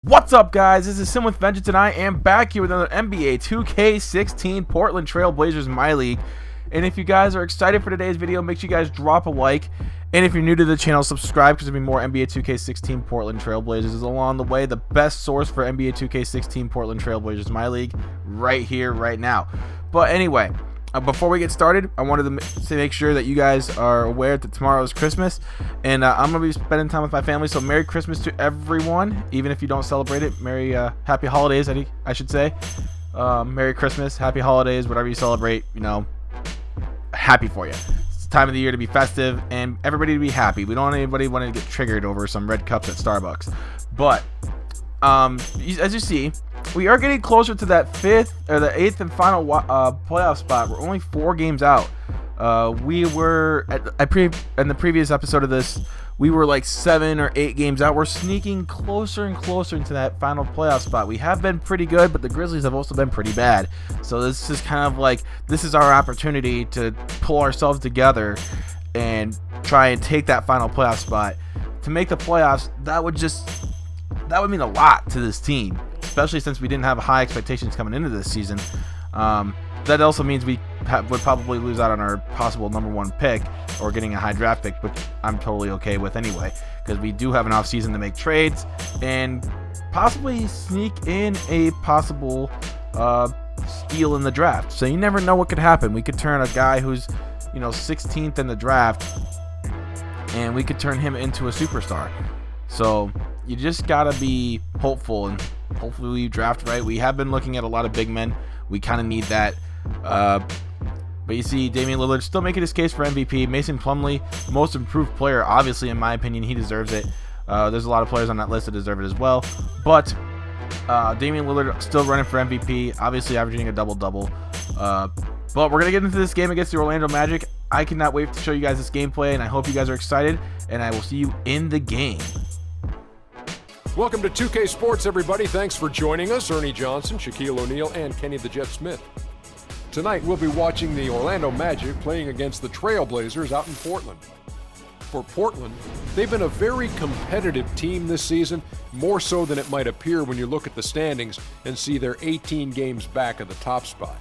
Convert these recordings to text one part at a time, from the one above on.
What's up, guys? This is Sim with Vengeance, and I am back here with another NBA 2K16 Portland Trail Blazers MyLeague. And if you guys are excited for today's video, make sure you guys drop a like. And if you're new to the channel, subscribe, because there'll be more NBA 2K16 Portland Trail Blazers along the way. The best source for NBA 2K16 Portland Trail Blazers MyLeague right here, right now. But anyway, before we get started, I wanted to make sure that you guys are aware that tomorrow is Christmas, and I'm going to be spending time with my family, so Merry Christmas to everyone, even if you don't celebrate it. Happy holidays, I should say. Merry Christmas, happy holidays, whatever you celebrate, you know, happy for you. It's the time of the year to be festive and everybody to be happy. We don't want anybody wanting to get triggered over some red cups at Starbucks. But as you see, we are getting closer to that eighth and final playoff spot. We're only 4 games out. We were in the previous episode of this, we were like 7 or 8 games out. We're sneaking closer and closer into that final playoff spot. We have been pretty good, but the Grizzlies have also been pretty bad. So this is kind of like, this is our opportunity to pull ourselves together and try and take that final playoff spot. To make the playoffs, that would mean a lot to this team, especially since we didn't have high expectations coming into this season. That also means we would probably lose out on our possible #1 pick or getting a high draft pick, which I'm totally okay with anyway, because we do have an offseason to make trades and possibly sneak in a possible steal in the draft. So you never know what could happen. We could turn a guy who's, 16th in the draft, and we could turn him into a superstar. So you just gotta be hopeful, and hopefully we draft right. We have been looking at a lot of big men. We kind of need that. But you see Damien Lillard still making his case for MVP. Mason Plumlee, most improved player, obviously, in my opinion. He deserves it. There's a lot of players on that list that deserve it as well. But Damien Lillard still running for MVP, obviously averaging a double-double. But we're going to get into this game against the Orlando Magic. I cannot wait to show you guys this gameplay, and I hope you guys are excited. And I will see you in the game. Welcome to 2K Sports, everybody. Thanks for joining us. Ernie Johnson, Shaquille O'Neal, and Kenny the Jet Smith. Tonight, we'll be watching the Orlando Magic playing against the Trail Blazers out in Portland. For Portland, they've been a very competitive team this season, more so than it might appear when you look at the standings and see they're 18 games back of the top spot.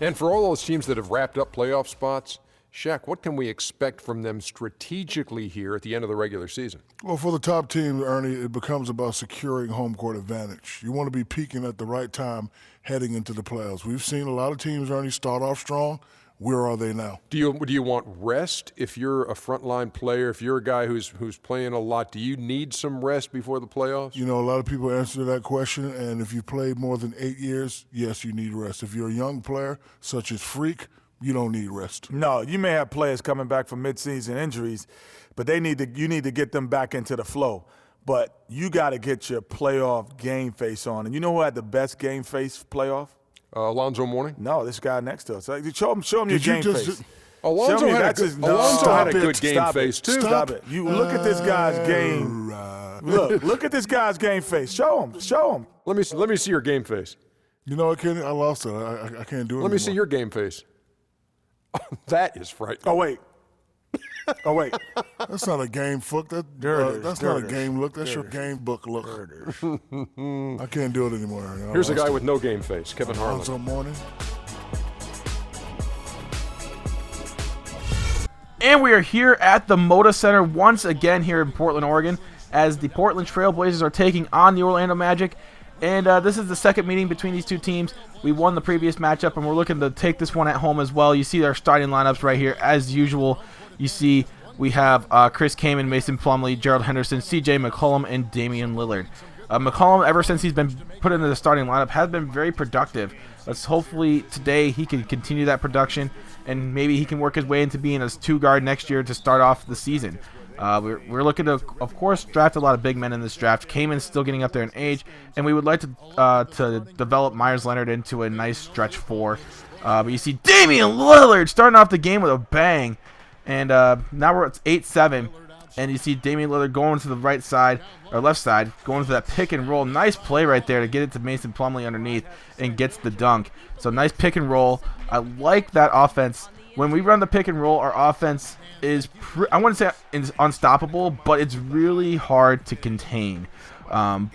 And for all those teams that have wrapped up playoff spots, Shaq, what can we expect from them strategically here at the end of the regular season? Well, for the top team, Ernie, it becomes about securing home court advantage. You want to be peaking at the right time heading into the playoffs. We've seen a lot of teams, Ernie, start off strong. Where are they now? Do you want rest if you're a frontline player? If you're a guy who's playing a lot, do you need some rest before the playoffs? A lot of people answer that question, and if you played more than 8 years, yes, you need rest. If you're a young player, such as Freak, you don't need rest. No, you may have players coming back from midseason injuries, but you need to get them back into the flow. But you got to get your playoff game face on. And you know who had the best game face playoff? Alonzo Mourning? No, this guy next to us. Show him your game face. Alonzo had a good game face, too. Stop it. You look at this guy's game. Look at this guy's game face. Show him. Let me see your game face. You know what, Kenny? I lost it. I can't do it Let me see your game face. That is frightening. Oh, wait. That's not a game look. That's not a game look. That's your game book look. I can't do it anymore. Here's a guy with no game face, Kevin Harlan. Alonzo Mourning. And we are here at the Moda Center once again here in Portland, Oregon, as the Portland Trail Blazers are taking on the Orlando Magic. And this is the second meeting between these two teams. We won the previous matchup, and we're looking to take this one at home as well. You see our starting lineups right here, as usual. You see we have Chris Kaman, Mason Plumlee, Gerald Henderson, C.J. McCollum, and Damian Lillard. McCollum, ever since he's been put into the starting lineup, has been very productive. Let's hopefully today he can continue that production, and maybe he can work his way into being a 2-guard next year to start off the season. We're looking to, of course, draft a lot of big men in this draft. Kaman's still getting up there in age, and we would like to develop Myers Leonard into a nice stretch 4. But you see Damian Lillard starting off the game with a bang, and now we're at 8-7, and you see Damien Lillard going to the right side, or left side, going to that pick and roll. Nice play right there to get it to Mason Plumlee underneath and gets the dunk. So nice pick and roll. I like that offense. When we run the pick and roll, our offense is, I wouldn't say it's unstoppable, but it's really hard to contain.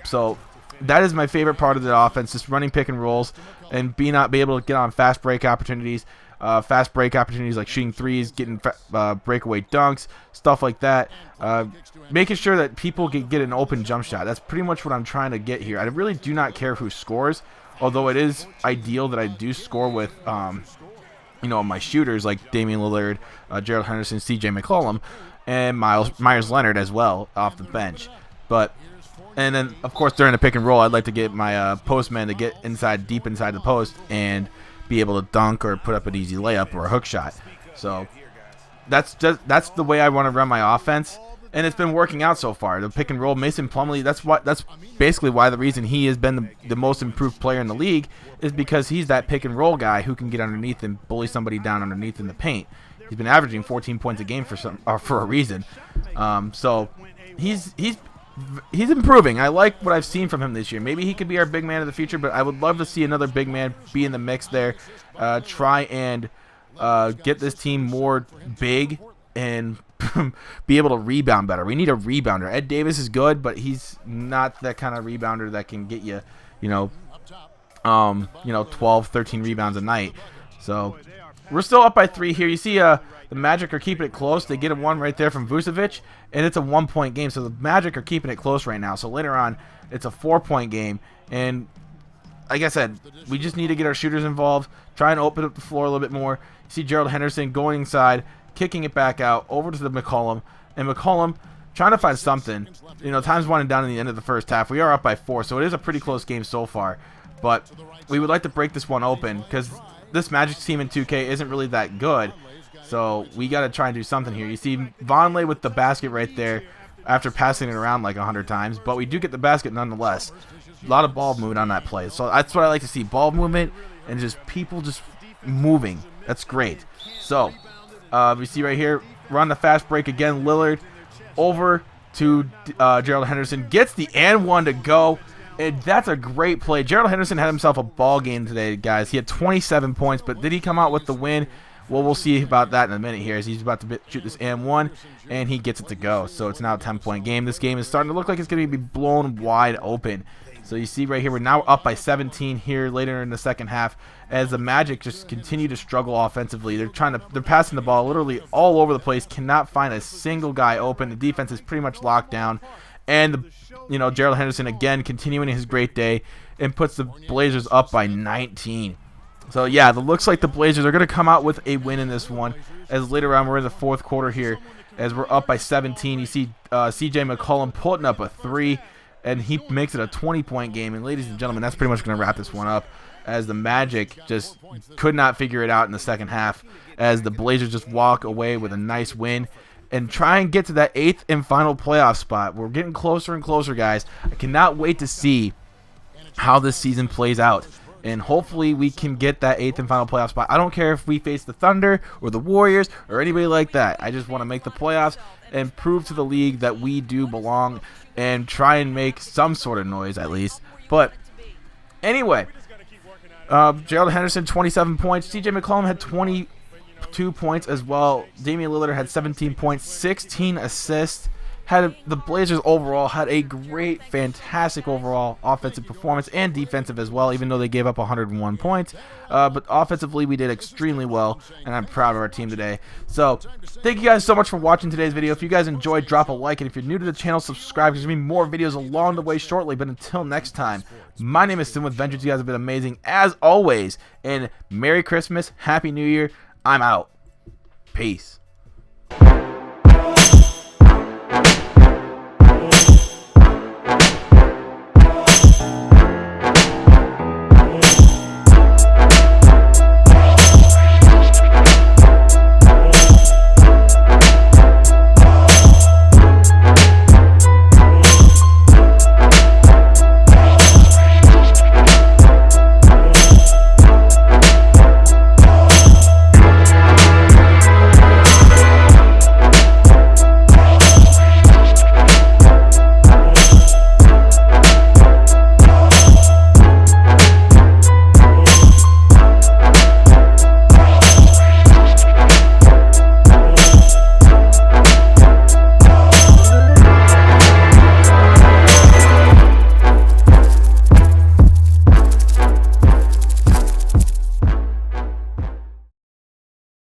So that is my favorite part of the offense, just running pick and rolls and be able to get on fast break opportunities. Like shooting threes, getting breakaway dunks, stuff like that. Making sure that people get an open jump shot. That's pretty much what I'm trying to get here. I really do not care who scores, although it is ideal that I do score with, my shooters like Damien Lillard, Gerald Henderson, CJ McCollum, and Myers Leonard as well off the bench. And then, of course, during the pick and roll, I'd like to get my postman to get deep inside the post and be able to dunk or put up an easy layup or a hook shot. So that's the way I want to run my offense, and it's been working out so far. The pick and roll, Mason Plumlee, that's basically why the reason he has been the most improved player in the league is because he's that pick and roll guy who can get underneath and bully somebody down underneath in the paint. He's been averaging 14 points a game for a reason. So he's improving. I like what I've seen from him this year. Maybe he could be our big man of the future, but I would love to see another big man be in the mix there. Try and get this team more big and be able to rebound better. We need a rebounder. Ed Davis is good, but he's not that kind of rebounder that can get you, 12, 13 rebounds a night. So we're still up by 3 here. You see the Magic are keeping it close. They get a 1 right there from Vucevic, and it's a 1-point game. So the Magic are keeping it close right now. So later on, it's a 4-point game. And like I said, we just need to get our shooters involved, try and open up the floor a little bit more. You see Gerald Henderson going inside, kicking it back out over to the McCollum, and McCollum trying to find something. Time's winding down in the end of the first half. We are up by 4, so it is a pretty close game so far. But we would like to break this one open because this Magic team in 2K isn't really that good. So we got to try and do something here. You see Vonleh with the basket right there after passing it around like 100 times. But we do get the basket nonetheless. A lot of ball movement on that play. So that's what I like to see. Ball movement and just people just moving. That's great. So we see right here, run the fast break again. Lillard over to Gerald Henderson. Gets the and one to go. And that's a great play. Gerald Henderson had himself a ball game today, guys. He had 27 points, but did he come out with the win? Well, we'll see about that in a minute here as he's about to shoot this and one, and he gets it to go. So it's now a 10-point game. This game is starting to look like it's going to be blown wide open. So you see right here, we're now up by 17 here later in the second half as the Magic just continue to struggle offensively. They're passing the ball literally all over the place, cannot find a single guy open. The defense is pretty much locked down. And Gerald Henderson again continuing his great day and puts the Blazers up by 19. So yeah, it looks like the Blazers are going to come out with a win in this one. As later on we're in the fourth quarter here, as we're up by 17. You see CJ McCollum putting up a 3, and he makes it a 20-point game. And ladies and gentlemen, that's pretty much going to wrap this one up, as the Magic just could not figure it out in the second half, as the Blazers just walk away with a nice win and try and get to that 8th and final playoff spot. We're getting closer and closer, guys. I cannot wait to see how this season plays out. And hopefully we can get that 8th and final playoff spot. I don't care if we face the Thunder or the Warriors or anybody like that. I just want to make the playoffs and prove to the league that we do belong and try and make some sort of noise at least. But anyway, Gerald Henderson, 27 points. CJ McCollum had 22 points as well. Damian Lillard had 17 points, 16 assists. The Blazers overall had a great, fantastic overall offensive performance and defensive as well, even though they gave up 101 points. But offensively, we did extremely well, and I'm proud of our team today. So thank you guys so much for watching today's video. If you guys enjoyed, drop a like, and if you're new to the channel, subscribe. There's going to be more videos along the way shortly. But until next time, my name is Sim with Ventures. You guys have been amazing as always, and Merry Christmas, Happy New Year. I'm out. Peace.